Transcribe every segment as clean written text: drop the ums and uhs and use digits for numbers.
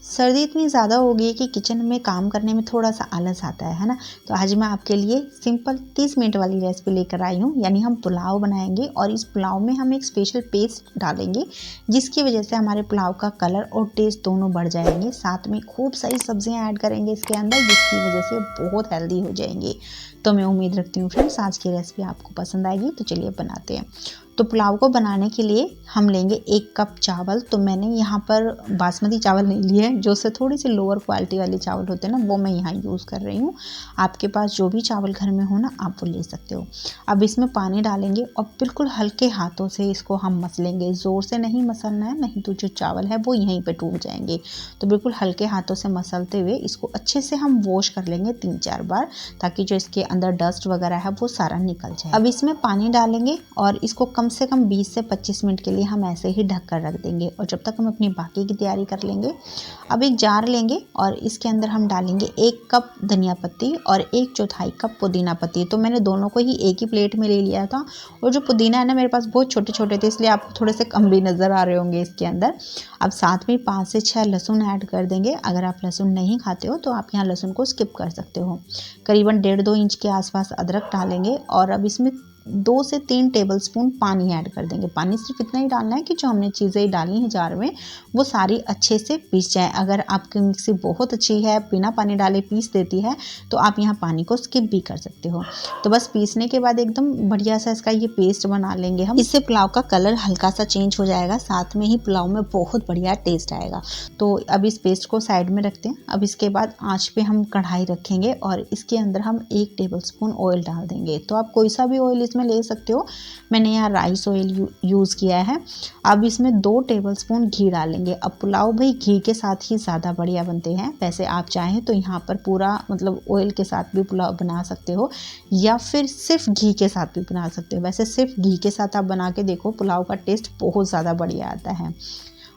सर्दी इतनी ज़्यादा हो गई है कि किचन में काम करने में थोड़ा सा आलस आता है ना। तो आज मैं आपके लिए सिंपल 30 मिनट वाली रेसिपी लेकर आई हूँ, यानी हम पुलाव बनाएंगे और इस पुलाव में हम एक स्पेशल पेस्ट डालेंगे जिसकी वजह से हमारे पुलाव का कलर और टेस्ट दोनों बढ़ जाएंगे। साथ में खूब सारी सब्जियां ऐड करेंगे इसके अंदर, जिसकी वजह से बहुत हेल्दी हो जाएंगे। तो मैं उम्मीद रखती हूँ फ्रेंड्स आज की रेसिपी आपको पसंद आएगी। तो चलिए बनाते हैं। तो पुलाव को बनाने के लिए हम लेंगे 1 कप चावल। तो मैंने यहाँ पर बासमती चावल नहीं लिए हैं, जो से थोड़ी सी लोअर क्वालिटी वाले चावल होते हैं ना, वो मैं यहाँ यूज़ कर रही हूँ। आपके पास जो भी चावल घर में हो ना, आप वो ले सकते हो। अब इसमें पानी डालेंगे और बिल्कुल हल्के हाथों से इसको हम मसलेंगे। ज़ोर से नहीं मसलना है, नहीं तो जो चावल है वो यहीं पर टूट जाएंगे। तो बिल्कुल हल्के हाथों से मसलते हुए इसको अच्छे से हम वॉश कर लेंगे 3-4 बार, ताकि जो इसके अंदर डस्ट वगैरह है वो सारा निकल जाए। अब इसमें पानी डालेंगे और इसको कम से कम 20 से 25 मिनट के लिए हम ऐसे ही ढक कर रख देंगे, और जब तक हम अपनी बाकी की तैयारी कर लेंगे। अब एक जार लेंगे और इसके अंदर हम डालेंगे 1 कप धनिया पत्ती और 1/4 कप पुदीना पत्ती। तो मैंने दोनों को ही एक ही प्लेट में ले लिया था, और जो पुदीना है ना मेरे पास बहुत छोटे छोटे थे, इसलिए आपको थोड़े से कम भी नज़र आ रहे होंगे इसके अंदर। अब साथ में 5 से 6 लहसुन ऐड कर देंगे। अगर आप लहसुन नहीं खाते हो तो आप यहाँ लहसुन को स्किप कर सकते हो। करीबन 1.5-2 इंच के आसपास अदरक डालेंगे, और अब इसमें 2 से 3 टेबलस्पून पानी ऐड कर देंगे। पानी सिर्फ इतना ही डालना है कि जो हमने चीज़ें डाली हैं जार में वो सारी अच्छे से पीस जाए। अगर आपकी मिक्सी बहुत अच्छी है, बिना पानी डाले पीस देती है, तो आप यहाँ पानी को स्किप भी कर सकते हो। तो बस पीसने के बाद एकदम बढ़िया सा इसका ये पेस्ट बना लेंगे हम। इससे पुलाव का कलर हल्का सा चेंज हो जाएगा, साथ में ही पुलाव में बहुत बढ़िया टेस्ट आएगा। तो अब इस पेस्ट को साइड में रखते हैं। अब इसके बाद आँच पे हम कढ़ाई रखेंगे और इसके अंदर हम 1 टेबलस्पून ऑयल डाल देंगे। तो आप कोई सा भी ऑयल में ले सकते हो, मैंने यहाँ राइस ऑयल यूज़ किया है। अब इसमें 2 टेबलस्पून घी डालेंगे। अब पुलाव भाई घी के साथ ही ज़्यादा बढ़िया बनते हैं। वैसे आप चाहें तो यहाँ पर पूरा मतलब ऑयल के साथ भी पुलाव बना सकते हो, या फिर सिर्फ घी के साथ भी बना सकते हो। वैसे सिर्फ घी के साथ आप बना के देखो, पुलाव का टेस्ट बहुत ज़्यादा बढ़िया आता है।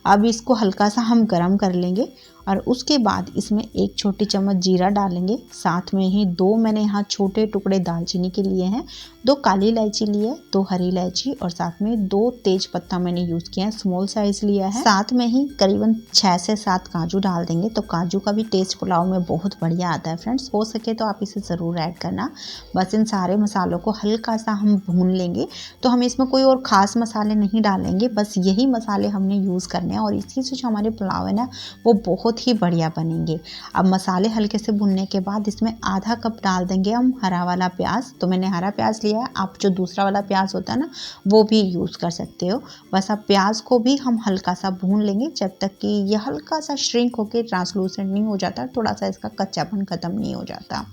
अब इसको हल्का सा हम गरम कर लेंगे, और उसके बाद इसमें 1 छोटी चम्मच जीरा डालेंगे। साथ में ही 2 मैंने यहाँ छोटे टुकड़े दालचीनी के लिए हैं, 2 काली इलायची लिए, 2 हरी इलायची, और साथ में 2 तेज पत्ता मैंने यूज़ किया है, स्मॉल साइज लिया है। साथ में ही करीबन 6 से 7 काजू डाल देंगे। तो काजू का भी टेस्ट पुलाव में बहुत बढ़िया आता है फ्रेंड्स, हो सके तो आप इसे ज़रूर ऐड करना। बस इन सारे मसालों को हल्का सा हम भून लेंगे। तो हम इसमें कोई और ख़ास मसाले नहीं डालेंगे, बस यही मसाले हमने यूज़ करने हैं, और इसी से जो हमारे पुलाव है ना वो बहुत ही बढ़िया बनेंगे। अब मसाले हल्के से भुनने के बाद इसमें आधा कप डाल देंगे हम हरा वाला प्याज। तो मैंने हरा प्याज लिया है, आप जो दूसरा वाला प्याज होता है ना वो भी यूज़ कर सकते हो। बस अब प्याज को भी हम हल्का सा भून लेंगे, जब तक कि ये हल्का सा श्रिंक होकर ट्रांसलूसेंट नहीं हो जाता, थोड़ा सा इसका कच्चापन ख़त्म नहीं हो जाता।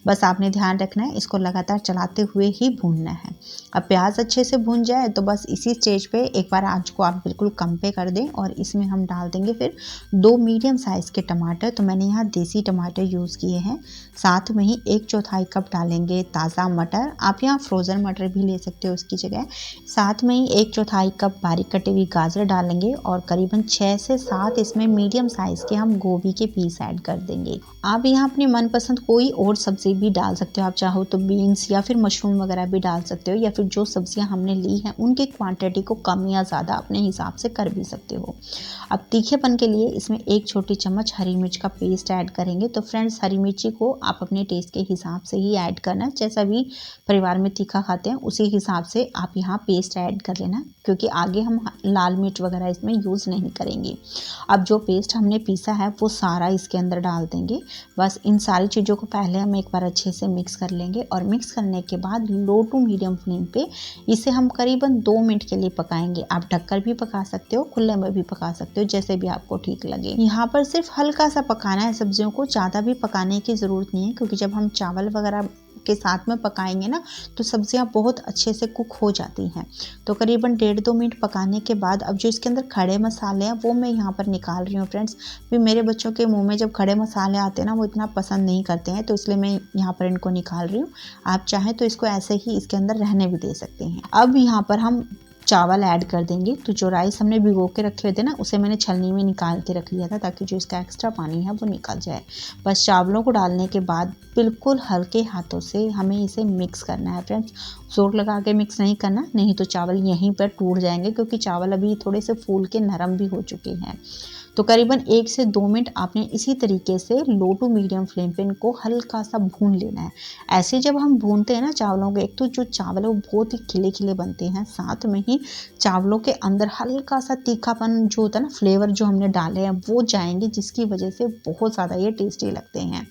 बस आपने ध्यान रखना है, इसको लगातार चलाते हुए ही भूनना है। अब प्याज अच्छे से भून जाए तो बस इसी स्टेज पे एक बार आंच को आप बिल्कुल कम पे कर दें, और इसमें हम डाल देंगे फिर 2 मीडियम साइज़ के टमाटर। तो मैंने यहाँ देसी टमाटर यूज़ किए हैं। साथ में ही 1/4 कप डालेंगे ताज़ा मटर, आप यहाँ फ्रोज़न मटर भी ले सकते हो उसकी जगह। साथ में ही 1/4 कप बारीक कटी हुई गाजर डालेंगे, और करीबन 6 से 7 इसमें मीडियम साइज़ के हम गोभी के पीस ऐड कर देंगे। आप यहाँ अपनी मनपसंद कोई और सब्ज़ी भी डाल सकते हो, आप चाहो तो बीन्स या फिर मशरूम वगैरह भी डाल सकते हो, या फिर जो सब्जियाँ हमने ली हैं उनकी क्वांटिटी को कम या ज़्यादा अपने हिसाब से कर भी सकते हो। अब तीखेपन के लिए इसमें 1 छोटी चम्मच हरी मिर्च का पेस्ट ऐड करेंगे। तो फ्रेंड्स हरी मिर्ची को आप अपने टेस्ट के हिसाब से ही ऐड करना, जैसा भी परिवार में तीखा खाते हैं उसी हिसाब से आप यहाँ पेस्ट ऐड कर लेना, क्योंकि आगे हम लाल मिर्च वगैरह इसमें यूज़ नहीं करेंगे। अब जो पेस्ट हमने पीसा है वो सारा इसके अंदर डाल देंगे। बस इन सारी चीज़ों को पहले हम एक बार अच्छे से मिक्स कर लेंगे, और मिक्स करने के बाद लो टू मीडियम फ्लेम पे इसे हम करीबन 2 मिनट के लिए पकाएंगे। आप ढककर भी पका सकते हो, खुले में भी पका सकते हो, जैसे भी आपको ठीक लगे। यहाँ पर सिर्फ हल्का सा पकाना है सब्जियों को, ज़्यादा भी पकाने की ज़रूरत नहीं है, क्योंकि जब हम चावल वगैरह के साथ में पकाएंगे ना तो सब्जियां बहुत अच्छे से कुक हो जाती हैं। तो करीबन 1.5-2 मिनट पकाने के बाद अब जो इसके अंदर खड़े मसाले हैं वो मैं यहाँ पर निकाल रही हूँ फ्रेंड्स। फिर मेरे बच्चों के मुंह में जब खड़े मसाले आते हैं ना वो इतना पसंद नहीं करते हैं, तो इसलिए मैं यहाँ पर इनको निकाल रही हूँ। आप चाहें तो इसको ऐसे ही इसके अंदर रहने भी दे सकते हैं। अब यहाँ पर हम चावल ऐड कर देंगे। तो जो राइस हमने भिगो के रखे हुए थे ना उसे मैंने छलनी में निकाल के रख लिया था, ताकि जो इसका एक्स्ट्रा पानी है वो निकल जाए। बस चावलों को डालने के बाद बिल्कुल हल्के हाथों से हमें इसे मिक्स करना है फ्रेंड्स। जोर लगा के मिक्स नहीं करना, नहीं तो चावल यहीं पर टूट जाएंगे, क्योंकि चावल अभी थोड़े से फूल के नरम भी हो चुके हैं। तो करीबन 1 से 2 मिनट आपने इसी तरीके से लो टू मीडियम फ्लेम पे इनको हल्का सा भून लेना है। ऐसे जब हम भूनते हैं ना चावलों को, एक तो जो चावल है वो बहुत ही खिले-खिले बनते हैं, साथ में ही चावलों के अंदर हल्का सा तीखापन जो होता है ना, फ्लेवर जो हमने डाले हैं वो जाएँगे, जिसकी वजह से बहुत ज़्यादा ये टेस्टी लगते हैं।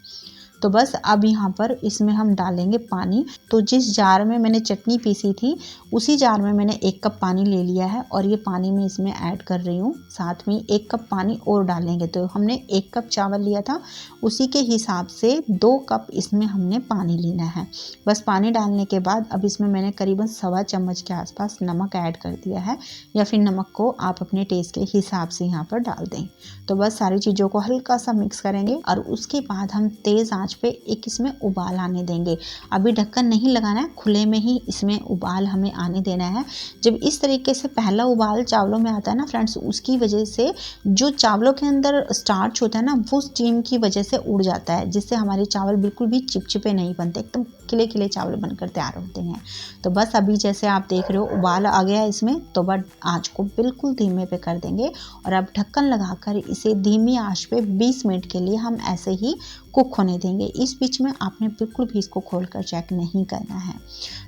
तो बस अब यहाँ पर इसमें हम डालेंगे पानी। तो जिस जार में मैंने चटनी पीसी थी उसी जार में मैंने 1 कप पानी ले लिया है और ये पानी मैं इसमें ऐड कर रही हूँ। साथ में 1 कप पानी और डालेंगे। तो हमने 1 कप चावल लिया था, उसी के हिसाब से 2 कप इसमें हमने पानी लेना है। बस पानी डालने के बाद अब इसमें मैंने करीबन सवा चम्मच के आसपास नमक ऐड कर दिया है, या फिर नमक को आप अपने टेस्ट के हिसाब से यहाँ पर डाल दें। तो बस सारी चीज़ों को हल्का सा मिक्स करेंगे और उसके बाद हम तेज़ आंच पे एक इसमें उबाल आने देंगे। अभी ढक्कन नहीं लगाना है, खुले में ही इसमें उबाल हमें आने देना है। जब इस तरीके से पहला उबाल चावलों में आता है ना फ्रेंड्स, उसकी वजह से जो चावलों के अंदर स्टार्च होता है ना, वो स्टीम की वजह से उड़ जाता है, जिससे हमारे चावल बिल्कुल भी चिपचिपे नहीं बनते, एकदम खिले खिले चावल बनकर तैयार होते हैं। तो बस अभी जैसे आप देख रहे हो उबाल आ गया इसमें, तो बस आँच को बिल्कुल धीमे पे कर देंगे और अब ढक्कन लगाकर इसे धीमी आंच पे 20 मिनट के लिए हम ऐसे ही कुक होने देंगे। इस बीच में आपने बिल्कुल भी इसको खोलकर चेक नहीं करना है।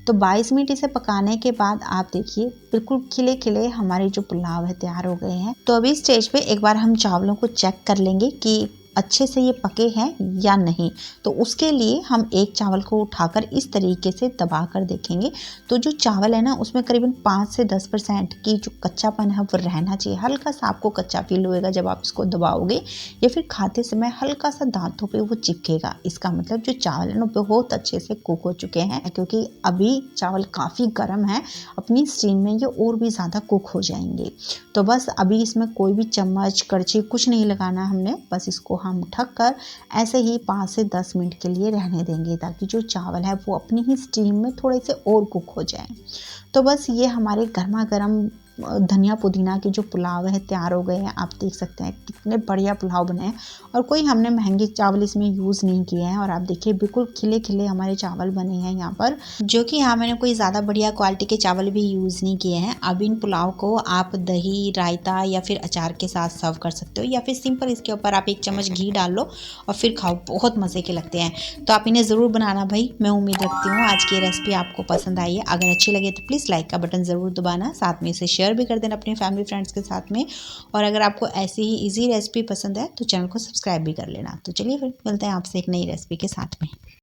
तो 22 मिनट इसे पकाने के बाद आप देखिए बिल्कुल खिले खिले हमारे जो पुलाव है तैयार हो गए हैं। तो अभी स्टेज पे एक बार हम चावलों को चेक कर लेंगे कि अच्छे से ये पके हैं या नहीं। तो उसके लिए हम एक चावल को उठाकर इस तरीके से दबा कर देखेंगे। तो जो चावल है ना, उसमें करीबन 5 से 10% की जो कच्चापन है वो रहना चाहिए। हल्का सा आपको कच्चा फील होएगा जब आप इसको दबाओगे, या फिर खाते समय हल्का सा दांतों पे वो चिपकेगा। इसका मतलब जो चावल है ना बहुत अच्छे से कुक हो चुके हैं, क्योंकि अभी चावल काफ़ी गर्म है, अपनी स्टीम में ये और भी ज़्यादा कुक हो जाएंगे। तो बस अभी इसमें कोई भी चम्मच कड़छी कुछ नहीं लगाना हमने, बस इसको हम ढक कर ऐसे ही 5 से 10 मिनट के लिए रहने देंगे, ताकि जो चावल है वो अपनी ही स्टीम में थोड़े से और कुक हो जाए। तो बस ये हमारे गर्मा गर्म धनिया पुदीना के जो पुलाव है तैयार हो गए हैं। आप देख सकते हैं कितने बढ़िया पुलाव बने हैं, और कोई हमने महंगे चावल इसमें यूज़ नहीं किए हैं। और आप देखिए बिल्कुल खिले खिले हमारे चावल बने हैं यहाँ पर, जो कि यहाँ मैंने कोई ज़्यादा बढ़िया क्वालिटी के चावल भी यूज़ नहीं किए हैं। अब इन पुलाव को आप दही, रायता या फिर अचार के साथ सर्व कर सकते हो, या फिर सिंपल इसके ऊपर आप 1 चम्मच घी डाल लो और फिर खाओ, बहुत मज़े के लगते हैं। तो आप इन्हें ज़रूर बनाना भाई। मैं उम्मीद रखती हूँ आज की रेसिपी आपको पसंद आई है। अगर अच्छी लगे तो प्लीज़ लाइक का बटन ज़रूर दबाना, साथ में इसे शेयर भी कर देना अपने फैमिली फ्रेंड्स के साथ में। और अगर आपको ऐसी ही इजी रेसिपी पसंद है तो चैनल को सब्सक्राइब भी कर लेना। तो चलिए फिर मिलते हैं आपसे एक नई रेसिपी के साथ में।